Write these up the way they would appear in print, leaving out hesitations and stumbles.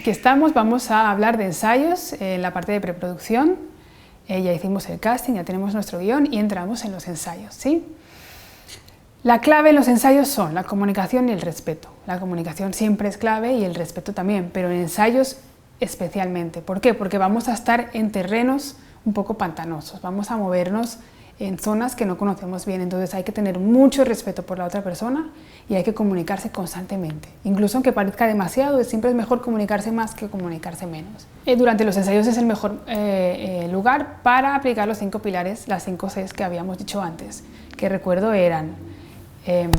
Aquí estamos, vamos a hablar de ensayos en la parte de preproducción. Ya hicimos el casting, ya tenemos nuestro guión y entramos en los ensayos, ¿sí? La clave en los ensayos son la comunicación y el respeto. La comunicación siempre es clave y el respeto también, pero en ensayos especialmente. ¿Por qué? Porque vamos a estar en terrenos un poco pantanosos, vamos a movernos en zonas que no conocemos bien, entonces hay que tener mucho respeto por la otra persona y hay que comunicarse constantemente. Incluso aunque parezca demasiado, siempre es mejor comunicarse más que comunicarse menos. Durante los ensayos es el mejor lugar para aplicar los 5 pilares, las 5 Cs que habíamos dicho antes, que recuerdo eran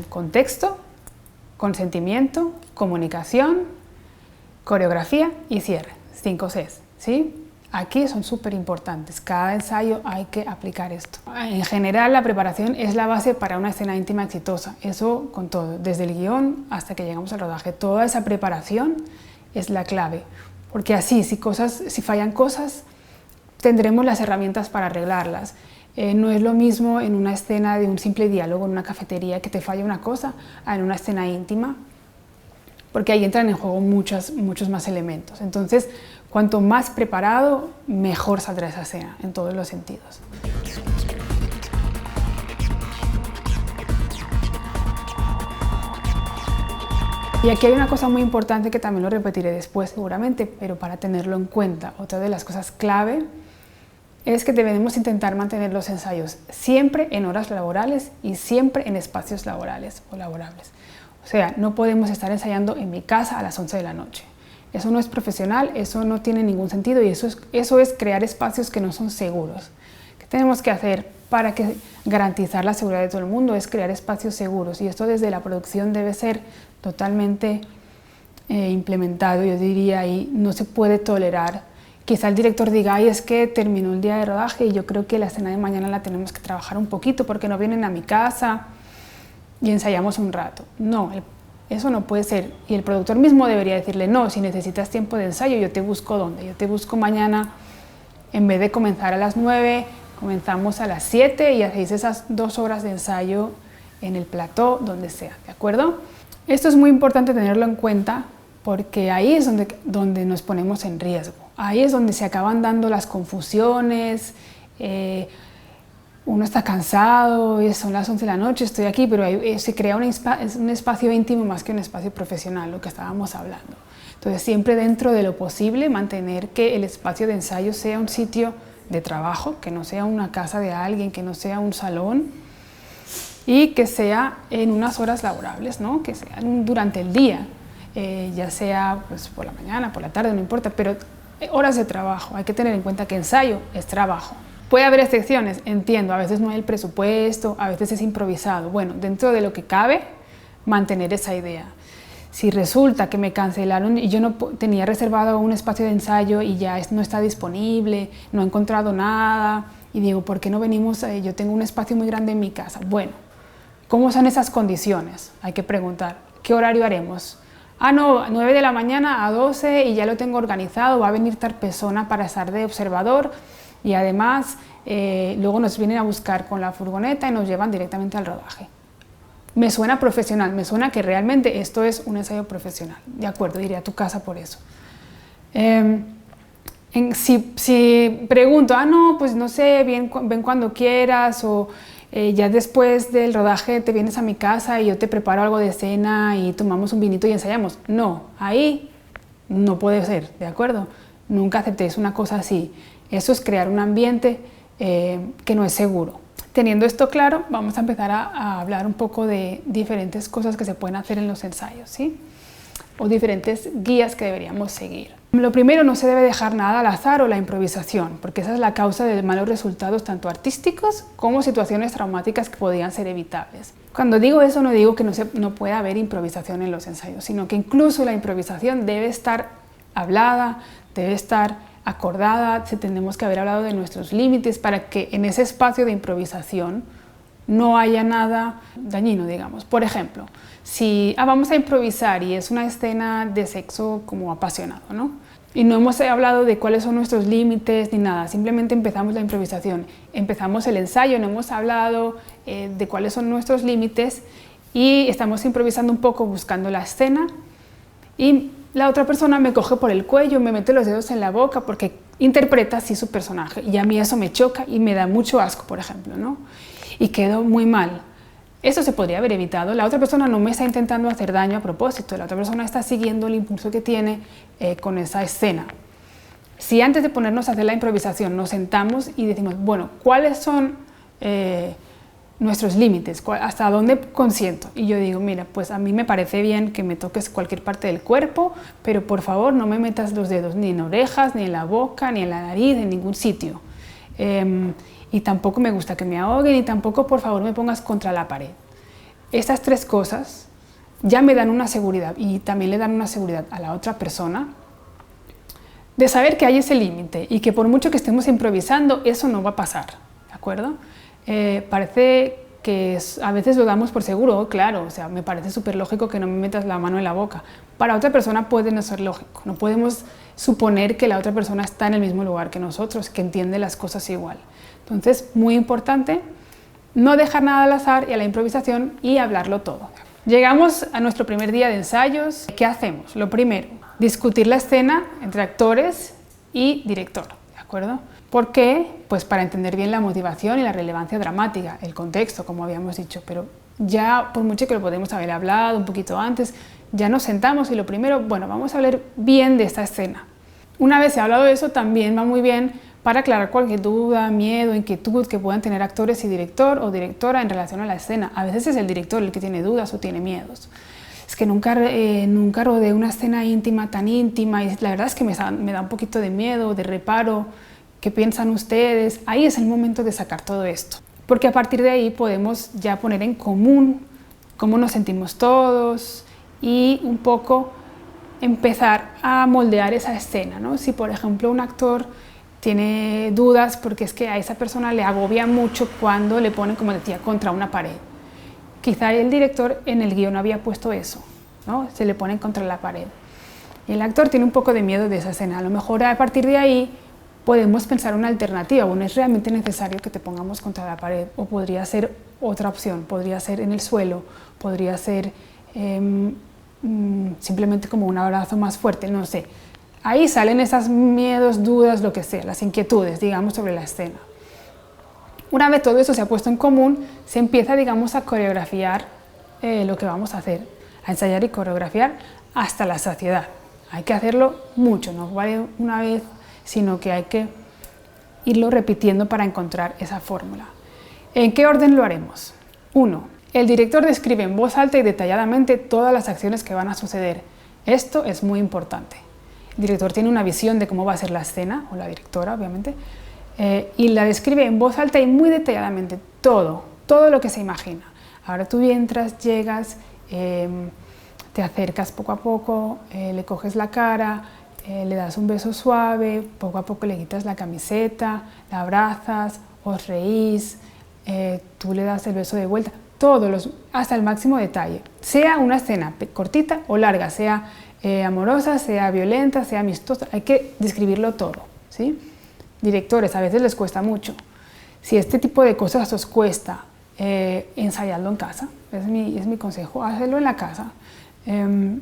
contexto, consentimiento, comunicación, coreografía y cierre. 5 Cs, ¿sí? Aquí son súper importantes, cada ensayo hay que aplicar esto. En general la preparación es la base para una escena íntima exitosa, eso con todo, desde el guión hasta que llegamos al rodaje, toda esa preparación es la clave, porque así si fallan cosas tendremos las herramientas para arreglarlas. No es lo mismo en una escena de un simple diálogo en una cafetería que te falla una cosa a en una escena íntima, porque ahí entran en juego muchos más elementos. Entonces, cuanto más preparado, mejor saldrá esa escena, en todos los sentidos. Y aquí hay una cosa muy importante que también lo repetiré después seguramente, pero para tenerlo en cuenta, otra de las cosas clave es que debemos intentar mantener los ensayos siempre en horas laborales y siempre en espacios laborales o laborables. O sea, no podemos estar ensayando en mi casa a las 11 de la noche. Eso no es profesional, eso no tiene ningún sentido y eso es crear espacios que no son seguros. ¿Qué tenemos que hacer para garantizar la seguridad de todo el mundo? Es crear espacios seguros y esto desde la producción debe ser totalmente implementado, yo diría, y no se puede tolerar. Quizá el director diga, ay, es que terminó el día de rodaje y yo creo que la escena de mañana la tenemos que trabajar un poquito porque no vienen a mi casa y ensayamos un rato. No, eso no puede ser. Y el productor mismo debería decirle, no, si necesitas tiempo de ensayo, yo te busco ¿dónde? Yo te busco mañana, en vez de comenzar a las 9, comenzamos a las 7 y hacéis esas 2 horas de ensayo en el plató, donde sea, ¿de acuerdo? Esto es muy importante tenerlo en cuenta porque ahí es donde nos ponemos en riesgo. Ahí es donde se acaban dando las confusiones, uno está cansado, son las 11 de la noche, estoy aquí, pero se crea un espacio íntimo más que un espacio profesional, lo que estábamos hablando. Entonces, siempre dentro de lo posible, mantener que el espacio de ensayo sea un sitio de trabajo, que no sea una casa de alguien, que no sea un salón, y que sea en unas horas laborables, ¿no? Que sea durante el día, ya sea pues, por la mañana, por la tarde, no importa, pero horas de trabajo. Hay que tener en cuenta que ensayo es trabajo. Puede haber excepciones, entiendo, a veces no hay el presupuesto, a veces es improvisado. Bueno, dentro de lo que cabe, mantener esa idea. Si resulta que me cancelaron y yo no tenía reservado un espacio de ensayo y ya no está disponible, no he encontrado nada, y digo, ¿por qué no venimos? Yo tengo un espacio muy grande en mi casa. Bueno, ¿cómo son esas condiciones? Hay que preguntar, ¿qué horario haremos? Ah, no, 9 de la mañana a 12 y ya lo tengo organizado, va a venir tal persona para estar de observador, y además luego nos vienen a buscar con la furgoneta y nos llevan directamente al rodaje. Me suena profesional, me suena que realmente esto es un ensayo profesional. De acuerdo, iré a tu casa por eso. Si pregunto, ah no, pues no sé, ven cuando quieras o ya después del rodaje te vienes a mi casa y yo te preparo algo de cena y tomamos un vinito y ensayamos. No, ahí no puede ser, ¿de acuerdo? Nunca aceptéis una cosa así. Eso es crear un ambiente que no es seguro. Teniendo esto claro, vamos a empezar a hablar un poco de diferentes cosas que se pueden hacer en los ensayos, ¿sí? O diferentes guías que deberíamos seguir. Lo primero, no se debe dejar nada al azar o la improvisación, porque esa es la causa de malos resultados tanto artísticos como situaciones traumáticas que podrían ser evitables. Cuando digo eso, no digo que no pueda haber improvisación en los ensayos, sino que incluso la improvisación debe estar hablada, debe estar acordada, tenemos que haber hablado de nuestros límites para que en ese espacio de improvisación no haya nada dañino, digamos. Por ejemplo, si vamos a improvisar y es una escena de sexo como apasionado, ¿no? Y no hemos hablado de cuáles son nuestros límites ni nada, simplemente empezamos la improvisación, empezamos el ensayo, no hemos hablado de cuáles son nuestros límites y estamos improvisando un poco buscando la escena y la otra persona me coge por el cuello, me mete los dedos en la boca porque interpreta así su personaje y a mí eso me choca y me da mucho asco, por ejemplo, ¿no? Y quedo muy mal. Eso se podría haber evitado. La otra persona no me está intentando hacer daño a propósito, la otra persona está siguiendo el impulso que tiene con esa escena. Si antes de ponernos a hacer la improvisación nos sentamos y decimos, bueno, ¿cuáles son nuestros límites? ¿Hasta dónde consiento? Y yo digo, mira, pues a mí me parece bien que me toques cualquier parte del cuerpo, pero por favor no me metas los dedos ni en orejas, ni en la boca, ni en la nariz, en ningún sitio. Y tampoco me gusta que me ahoguen y tampoco, por favor, me pongas contra la pared. Estas tres cosas ya me dan una seguridad y también le dan una seguridad a la otra persona de saber que hay ese límite y que por mucho que estemos improvisando, eso no va a pasar, ¿de acuerdo? Parece que a veces lo damos por seguro, claro, o sea, me parece súper lógico que no me metas la mano en la boca. Para otra persona puede no ser lógico, no podemos suponer que la otra persona está en el mismo lugar que nosotros, que entiende las cosas igual. Entonces, muy importante, no dejar nada al azar y a la improvisación y hablarlo todo. Llegamos a nuestro primer día de ensayos. ¿Qué hacemos? Lo primero, discutir la escena entre actores y director, ¿de acuerdo? ¿Por qué? Pues para entender bien la motivación y la relevancia dramática, el contexto, como habíamos dicho, pero ya por mucho que lo podemos haber hablado un poquito antes, ya nos sentamos y lo primero, bueno, vamos a hablar bien de esta escena. Una vez se ha hablado de eso, también va muy bien para aclarar cualquier duda, miedo, inquietud que puedan tener actores y director o directora en relación a la escena. A veces es el director el que tiene dudas o tiene miedos. Es que nunca rodé una escena íntima, tan íntima, y la verdad es que me da un poquito de miedo, de reparo. ¿Qué piensan ustedes? Ahí es el momento de sacar todo esto, porque a partir de ahí podemos ya poner en común cómo nos sentimos todos y un poco empezar a moldear esa escena, ¿no? Si por ejemplo un actor tiene dudas porque es que a esa persona le agobia mucho cuando le ponen, como decía, contra una pared. Quizá el director en el guión había puesto eso, ¿no? Se le ponen contra la pared. Y el actor tiene un poco de miedo de esa escena. A lo mejor a partir de ahí podemos pensar una alternativa, o no es realmente necesario que te pongamos contra la pared, o podría ser otra opción, podría ser en el suelo, podría ser simplemente como un abrazo más fuerte, no sé. Ahí salen esos miedos, dudas, lo que sea, las inquietudes, digamos, sobre la escena. Una vez todo eso se ha puesto en común, se empieza, digamos, a coreografiar lo que vamos a hacer, a ensayar y coreografiar hasta la saciedad. Hay que hacerlo mucho, no vale una vez, sino que hay que irlo repitiendo para encontrar esa fórmula. ¿En qué orden lo haremos? 1. El director describe en voz alta y detalladamente todas las acciones que van a suceder. Esto es muy importante. El director tiene una visión de cómo va a ser la escena, o la directora, obviamente, y la describe en voz alta y muy detalladamente, todo lo que se imagina. Ahora tú entras, llegas, te acercas poco a poco, le coges la cara, le das un beso suave, poco a poco le quitas la camiseta, la abrazas, os reís, tú le das el beso de vuelta, hasta el máximo detalle. Sea una escena cortita o larga, sea amorosa, sea violenta, sea amistosa, hay que describirlo todo, ¿sí? Directores, a veces les cuesta mucho. Si este tipo de cosas os cuesta, ensayadlo en casa, es mi consejo, hacerlo en la casa.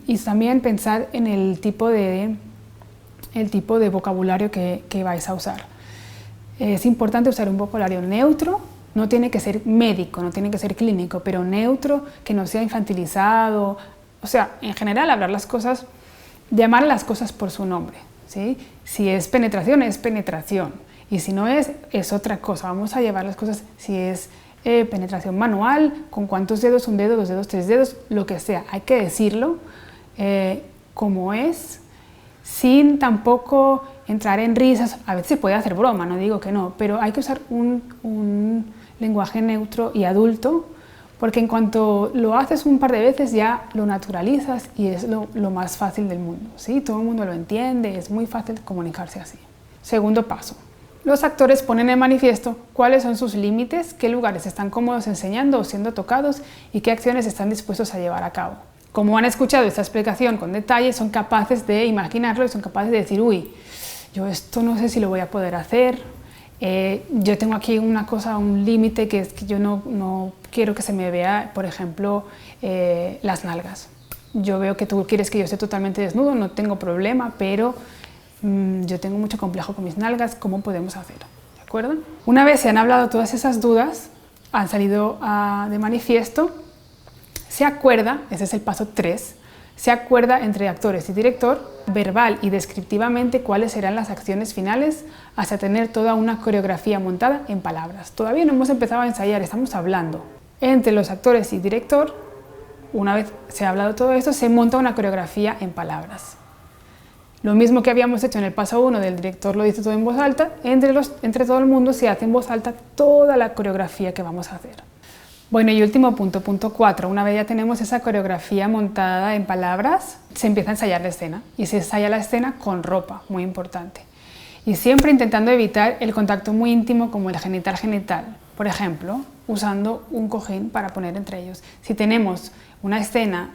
Y también pensar en el tipo de vocabulario que vais a usar. Es importante usar un vocabulario neutro, no tiene que ser médico, no tiene que ser clínico, pero neutro, que no sea infantilizado. O sea, en general, hablar las cosas, llamar a las cosas por su nombre, ¿sí? Si es penetración, es penetración. Y si no es otra cosa. Vamos a llevar las cosas, si es penetración manual, con cuántos dedos, un dedo, 2 dedos, 3 dedos, lo que sea. Hay que decirlo como es, sin tampoco entrar en risas. A veces se puede hacer broma, no digo que no, pero hay que usar un lenguaje neutro y adulto, porque en cuanto lo haces un par de veces ya lo naturalizas y es lo más fácil del mundo, ¿sí? Todo el mundo lo entiende, es muy fácil comunicarse así. Segundo paso. Los actores ponen en manifiesto cuáles son sus límites, qué lugares están cómodos enseñando o siendo tocados y qué acciones están dispuestos a llevar a cabo. Como han escuchado esta explicación con detalle, son capaces de imaginarlo y son capaces de decir, uy, yo esto no sé si lo voy a poder hacer, yo tengo aquí una cosa, un límite, que es que yo no quiero que se me vea, por ejemplo, las nalgas. yo veo que tú quieres que yo esté totalmente desnudo, no tengo problema, pero yo tengo mucho complejo con mis nalgas, ¿cómo podemos hacerlo? ¿De acuerdo? Una vez se han hablado todas esas dudas, han salido de manifiesto, se acuerda, ese es el paso 3, se acuerda entre actores y director, verbal y descriptivamente, cuáles serán las acciones finales hasta tener toda una coreografía montada en palabras. Todavía no hemos empezado a ensayar, estamos hablando. Entre los actores y director, una vez se ha hablado todo esto, se monta una coreografía en palabras. Lo mismo que habíamos hecho en el paso 1 del director lo dice todo en voz alta, entre todo el mundo se hace en voz alta toda la coreografía que vamos a hacer. Bueno, y último punto, punto 4. Una vez ya tenemos esa coreografía montada en palabras, se empieza a ensayar la escena. Y se ensaya la escena con ropa, muy importante. Y siempre intentando evitar el contacto muy íntimo como el genital-genital. Por ejemplo, usando un cojín para poner entre ellos. Si tenemos una escena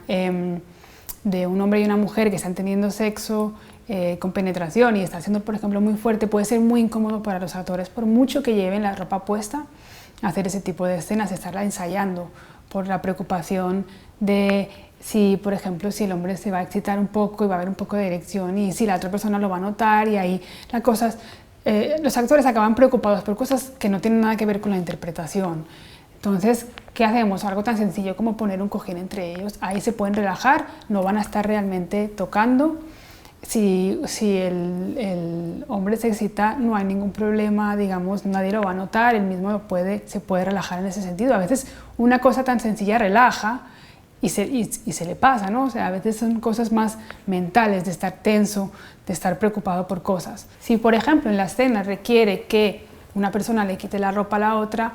de un hombre y una mujer que están teniendo sexo con penetración y está siendo, por ejemplo, muy fuerte, puede ser muy incómodo para los actores, por mucho que lleven la ropa puesta, hacer ese tipo de escenas, estarla ensayando por la preocupación de si, por ejemplo, si el hombre se va a excitar un poco y va a haber un poco de erección y si la otra persona lo va a notar y ahí las cosas, los actores acaban preocupados por cosas que no tienen nada que ver con la interpretación. Entonces, ¿qué hacemos? Algo tan sencillo como poner un cojín entre ellos, ahí se pueden relajar, no van a estar realmente tocando. Si el hombre se excita, no hay ningún problema, digamos, nadie lo va a notar, él mismo se puede relajar en ese sentido. A veces una cosa tan sencilla relaja y se le pasa, ¿no? O sea, a veces son cosas más mentales, de estar tenso, de estar preocupado por cosas. Si, por ejemplo, en la escena requiere que una persona le quite la ropa a la otra,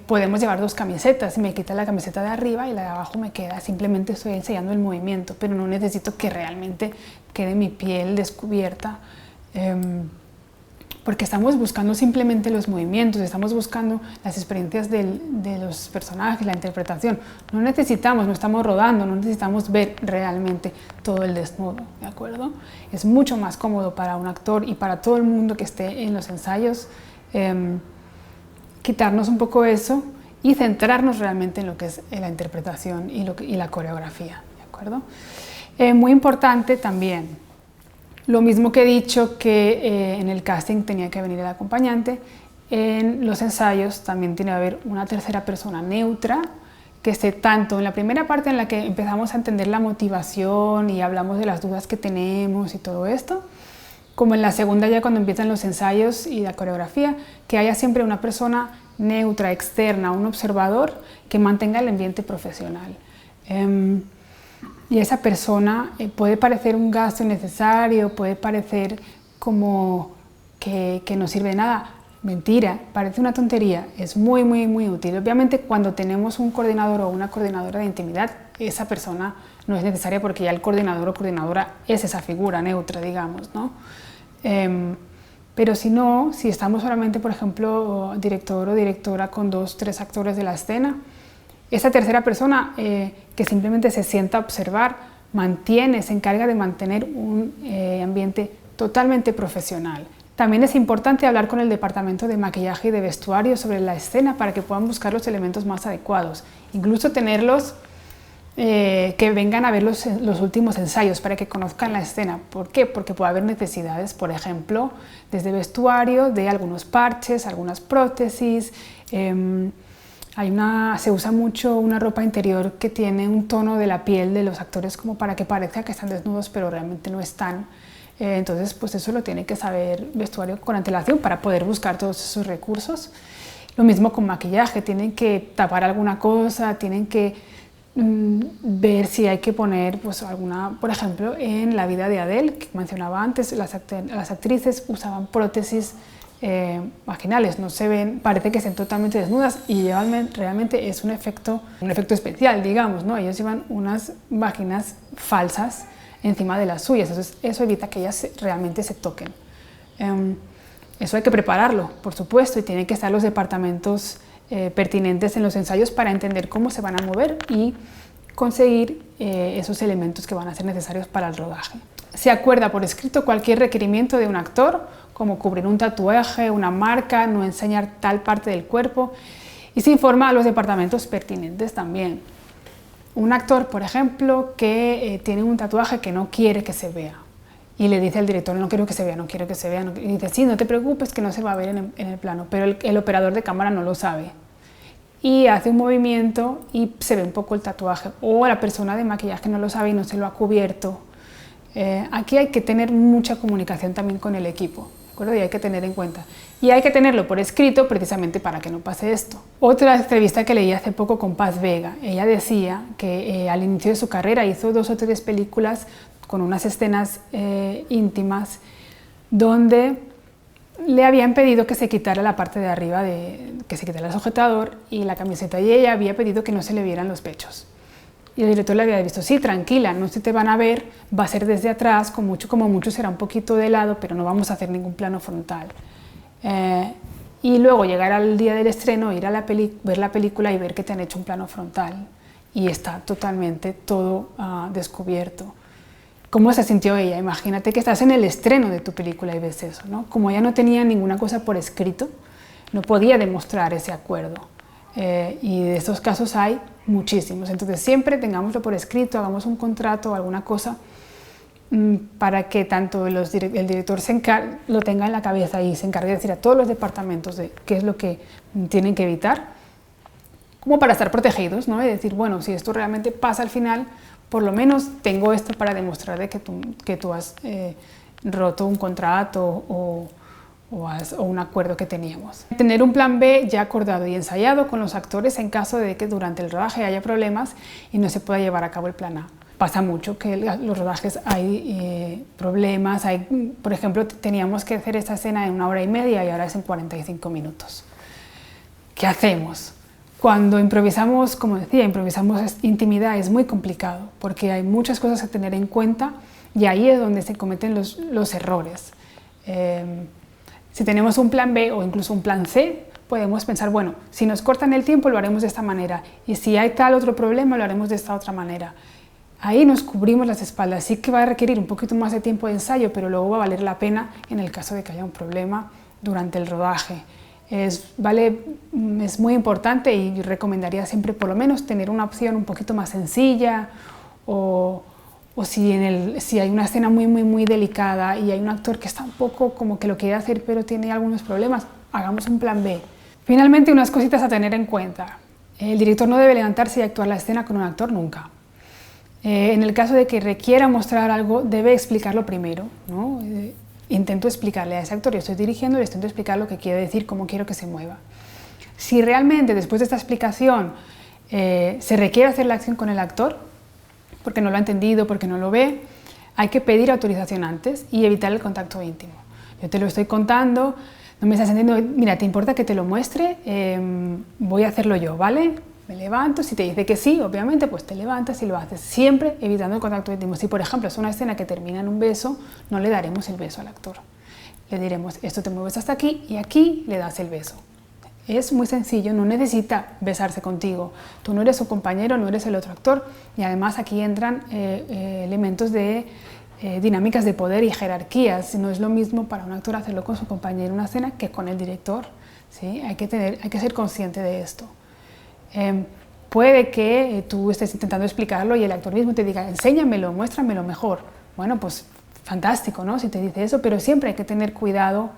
podemos llevar 2 camisetas, si me quita la camiseta de arriba y la de abajo me queda, simplemente estoy enseñando el movimiento, pero no necesito que realmente quede mi piel descubierta, porque estamos buscando simplemente los movimientos, estamos buscando las experiencias de los personajes, la interpretación. No necesitamos, no estamos rodando, no necesitamos ver realmente todo el desnudo, ¿de acuerdo? Es mucho más cómodo para un actor y para todo el mundo que esté en los ensayos, quitarnos un poco eso y centrarnos realmente en lo que es la interpretación y la coreografía, ¿de acuerdo? Muy importante también, lo mismo que he dicho que en el casting tenía que venir el acompañante, en los ensayos también tiene que haber una tercera persona neutra que esté tanto en la primera parte en la que empezamos a entender la motivación y hablamos de las dudas que tenemos y todo esto, como en la segunda ya cuando empiezan los ensayos y la coreografía, que haya siempre una persona neutra, externa, un observador que mantenga el ambiente profesional. Y esa persona puede parecer un gasto innecesario, puede parecer como que no sirve de nada. Mentira, parece una tontería, es muy, muy, muy útil. Obviamente cuando tenemos un coordinador o una coordinadora de intimidad, esa persona no es necesaria porque ya el coordinador o coordinadora es esa figura neutra, digamos, ¿no? Pero si no, si estamos solamente, por ejemplo, director o directora con 2, 3 actores de la escena, esa tercera persona que simplemente se sienta a observar, se encarga de mantener un ambiente totalmente profesional. También es importante hablar con el departamento de maquillaje y de vestuario sobre la escena para que puedan buscar los elementos más adecuados, incluso tenerlos que vengan a ver los últimos ensayos para que conozcan la escena. ¿Por qué? Porque puede haber necesidades, por ejemplo, desde vestuario, de algunos parches, algunas prótesis. Se usa mucho una ropa interior que tiene un tono de la piel de los actores como para que parezca que están desnudos, pero realmente no están. Entonces, pues eso lo tiene que saber vestuario con antelación para poder buscar todos esos recursos. Lo mismo con maquillaje, tienen que tapar alguna cosa, tienen que ver si hay que poner pues alguna, por ejemplo, en La vida de Adele, que mencionaba antes, las actrices usaban prótesis vaginales, no se ven, parece que estén totalmente desnudas y llevan, realmente es un efecto especial, digamos, ¿no? Ellos llevan unas vaginas falsas encima de las suyas, entonces eso evita que ellas realmente se toquen. Eso hay que prepararlo, por supuesto, y tienen que estar los departamentos pertinentes en los ensayos para entender cómo se van a mover y conseguir esos elementos que van a ser necesarios para el rodaje. Se acuerda por escrito cualquier requerimiento de un actor, como cubrir un tatuaje, una marca, no enseñar tal parte del cuerpo, y se informa a los departamentos pertinentes también. un actor, por ejemplo, que tiene un tatuaje que no quiere que se vea y le dice al director, no quiero que se vea, no quiero que se vea, y dice, sí, no te preocupes que no se va a ver en el plano, pero el operador de cámara no lo sabe y hace un movimiento y se ve un poco el tatuaje, o la persona de maquillaje no lo sabe y no se lo ha cubierto. Aquí hay que tener mucha comunicación también con el equipo, ¿de acuerdo? Y hay que tener en cuenta. Y hay que tenerlo por escrito precisamente para que no pase esto. Otra entrevista que leí hace poco con Paz Vega, ella decía que al inicio de su carrera hizo 2 o 3 películas con unas escenas íntimas donde le habían pedido que se quitara la parte de arriba, que se quitara el sujetador y la camiseta, y ella había pedido que no se le vieran los pechos. Y el director le había visto, sí, tranquila, no se te van a ver, va a ser desde atrás, como mucho será un poquito de lado, pero no vamos a hacer ningún plano frontal. Y luego llegar al día del estreno, ir a ver la película y ver que te han hecho un plano frontal y está totalmente todo descubierto. ¿Cómo se sintió ella? Imagínate que estás en el estreno de tu película y ves eso, ¿no? Como ella no tenía ninguna cosa por escrito, no podía demostrar ese acuerdo. Y de estos casos hay muchísimos. Entonces siempre tengámoslo por escrito, hagamos un contrato o alguna cosa para que tanto el director lo tenga en la cabeza y se encargue de decir a todos los departamentos de qué es lo que tienen que evitar, como para estar protegidos, ¿no? Y decir, bueno, si esto realmente pasa al final, por lo menos tengo esto para demostrar de que tú has roto un contrato o un acuerdo que teníamos. Tener un plan B ya acordado y ensayado con los actores en caso de que durante el rodaje haya problemas y no se pueda llevar a cabo el plan A. Pasa mucho que en los rodajes hay problemas, por ejemplo, teníamos que hacer esta escena en 1 hora y media y ahora es en 45 minutos. ¿Qué hacemos? Cuando improvisamos, como decía, improvisamos intimidad, es muy complicado porque hay muchas cosas a tener en cuenta y ahí es donde se cometen los errores. Si tenemos un plan B o incluso un plan C, podemos pensar, bueno, si nos cortan el tiempo lo haremos de esta manera y si hay tal otro problema lo haremos de esta otra manera. Ahí nos cubrimos las espaldas, sí que va a requerir un poquito más de tiempo de ensayo, pero luego va a valer la pena en el caso de que haya un problema durante el rodaje. Es muy importante y yo recomendaría siempre por lo menos tener una opción un poquito más sencilla o si hay una escena muy delicada y hay un actor que está un poco como que lo quiere hacer pero tiene algunos problemas, hagamos un plan B. Finalmente, unas cositas a tener en cuenta. El director no debe levantarse y actuar la escena con un actor nunca. En el caso de que requiera mostrar algo, debe explicarlo primero, ¿no? Intento explicarle a ese actor, yo estoy dirigiendo, le intento explicar lo que quiere decir, cómo quiero que se mueva. Si realmente después de esta explicación se requiere hacer la acción con el actor, porque no lo ha entendido, porque no lo ve, hay que pedir autorización antes y evitar el contacto íntimo. Yo te lo estoy contando, no me estás entendiendo, mira, ¿te importa que te lo muestre? Voy a hacerlo yo, ¿vale? Me levanto, si te dice que sí, obviamente, pues te levantas y lo haces, siempre evitando el contacto íntimo. Si, por ejemplo, es una escena que termina en un beso, no le daremos el beso al actor. Le diremos, esto te mueves hasta aquí y aquí le das el beso. Es muy sencillo, no necesita besarse contigo. Tú no eres su compañero, no eres el otro actor y además aquí entran elementos de dinámicas de poder y jerarquías. No es lo mismo para un actor hacerlo con su compañero en una escena que con el director, ¿sí? Hay que ser consciente de esto. Puede que tú estés intentando explicarlo y el actor mismo te diga, enséñamelo, muéstramelo mejor. Bueno, pues fantástico, ¿no? Si te dice eso, pero siempre hay que tener cuidado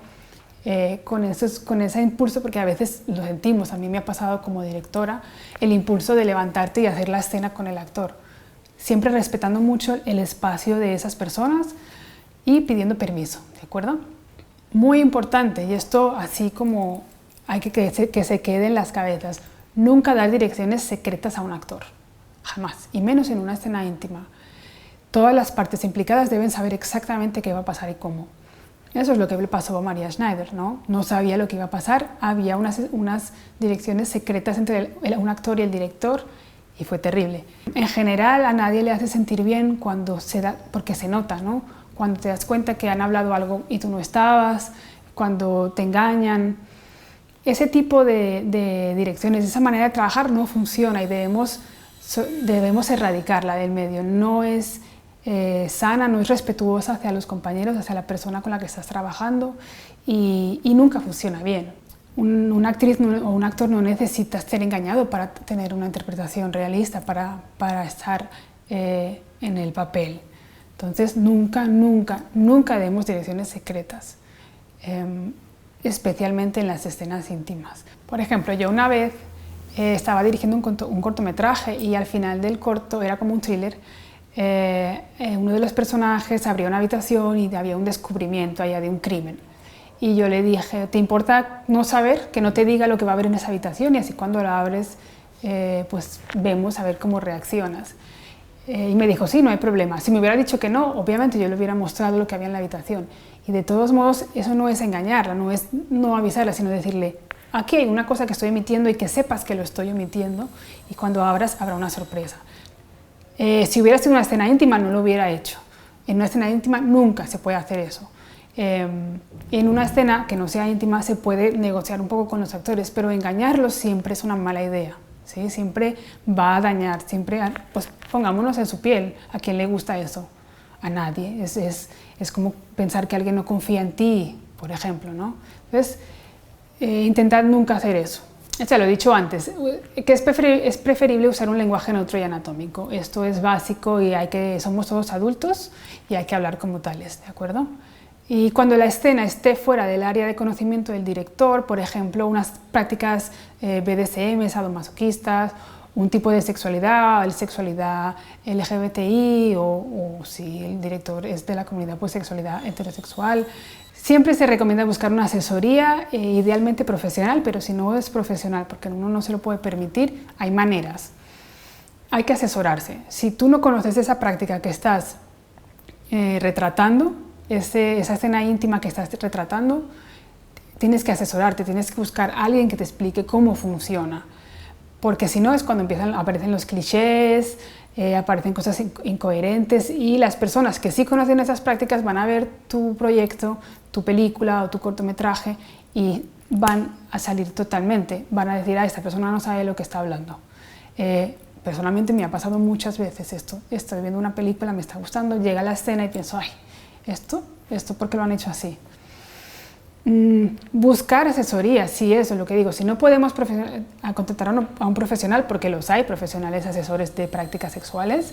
con ese impulso, porque a veces lo sentimos, a mí me ha pasado como directora, el impulso de levantarte y hacer la escena con el actor, siempre respetando mucho el espacio de esas personas y pidiendo permiso, ¿de acuerdo? Muy importante, y esto así como hay que se quede en las cabezas, nunca dar direcciones secretas a un actor, jamás, y menos en una escena íntima. Todas las partes implicadas deben saber exactamente qué va a pasar y cómo. Eso es lo que le pasó a Maria Schneider, ¿no? No sabía lo que iba a pasar, había unas direcciones secretas entre un actor y el director y fue terrible. En general a nadie le hace sentir bien cuando porque se nota, ¿no? Cuando te das cuenta que han hablado algo y tú no estabas, cuando te engañan. Ese tipo de direcciones, esa manera de trabajar no funciona y debemos erradicarla del medio. No es sana, no es respetuosa hacia los compañeros, hacia la persona con la que estás trabajando y nunca funciona bien. una actriz o un actor no necesita ser engañado para tener una interpretación realista, para estar en el papel. Entonces nunca demos direcciones secretas, especialmente en las escenas íntimas. Por ejemplo, yo una vez estaba dirigiendo un cortometraje y al final del corto, era como un thriller, uno de los personajes abría una habitación y había un descubrimiento allá de un crimen. Y yo le dije, ¿te importa no saber, que no te diga lo que va a haber en esa habitación? Y así cuando la abres, pues vemos a ver cómo reaccionas. Y me dijo, sí, no hay problema. Si me hubiera dicho que no, obviamente yo le hubiera mostrado lo que había en la habitación. Y de todos modos, eso no es engañarla, no es no avisarla, sino decirle, aquí hay una cosa que estoy omitiendo y que sepas que lo estoy omitiendo, y cuando abras habrá una sorpresa. Si hubiera sido una escena íntima, no lo hubiera hecho. En una escena íntima nunca se puede hacer eso. En una escena que no sea íntima se puede negociar un poco con los actores, pero engañarlos siempre es una mala idea, ¿sí? Siempre va a dañar, pues pongámonos en su piel. ¿A quién le gusta eso? A nadie. Es como pensar que alguien no confía en ti, por ejemplo, ¿no? Entonces, intentad nunca hacer eso. Ya lo he dicho antes, que es preferible usar un lenguaje neutro y anatómico. Esto es básico y somos todos adultos y hay que hablar como tales, ¿de acuerdo? Y cuando la escena esté fuera del área de conocimiento del director, por ejemplo, unas prácticas BDSM, sadomasoquistas, un tipo de sexualidad LGBTI o si el director es de la comunidad, pues sexualidad heterosexual, siempre se recomienda buscar una asesoría, idealmente profesional, pero si no es profesional, porque uno no se lo puede permitir, hay maneras. Hay que asesorarse. Si tú no conoces esa práctica que estás retratando, esa escena íntima que estás retratando, tienes que asesorarte, tienes que buscar a alguien que te explique cómo funciona. Porque si no es cuando aparecen los clichés, aparecen cosas incoherentes y las personas que sí conocen esas prácticas van a ver tu proyecto, tu película o tu cortometraje y van a salir totalmente, van a decir, esta persona no sabe de lo que está hablando. Personalmente me ha pasado muchas veces esto, estoy viendo una película, me está gustando, llega la escena y pienso, ¿esto ¿por qué lo han hecho así? Buscar asesoría, sí, eso es lo que digo. Si no podemos contratar a un profesional, porque los hay, profesionales asesores de prácticas sexuales,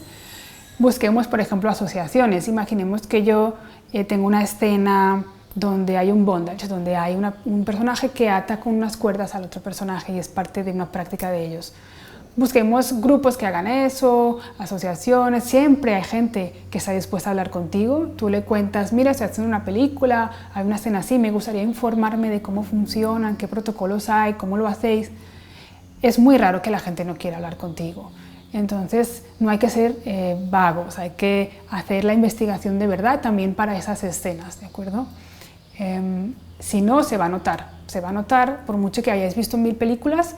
busquemos, por ejemplo, asociaciones. Imaginemos que yo tengo una escena donde hay un bondage, donde hay un personaje que ata con unas cuerdas al otro personaje y es parte de una práctica de ellos. Busquemos grupos que hagan eso, asociaciones, siempre hay gente que está dispuesta a hablar contigo. Tú le cuentas, mira, estoy haciendo una película, hay una escena así, me gustaría informarme de cómo funcionan, qué protocolos hay, cómo lo hacéis. Es muy raro que la gente no quiera hablar contigo. Entonces, no hay que ser vagos, hay que hacer la investigación de verdad también para esas escenas, ¿de acuerdo? Si no, se va a notar, por mucho que hayáis visto 1000 películas,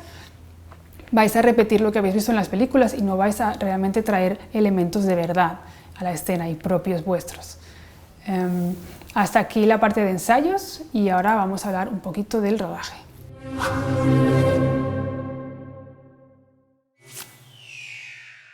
vais a repetir lo que habéis visto en las películas y no vais a realmente traer elementos de verdad a la escena y propios vuestros. Hasta aquí la parte de ensayos y ahora vamos a hablar un poquito del rodaje.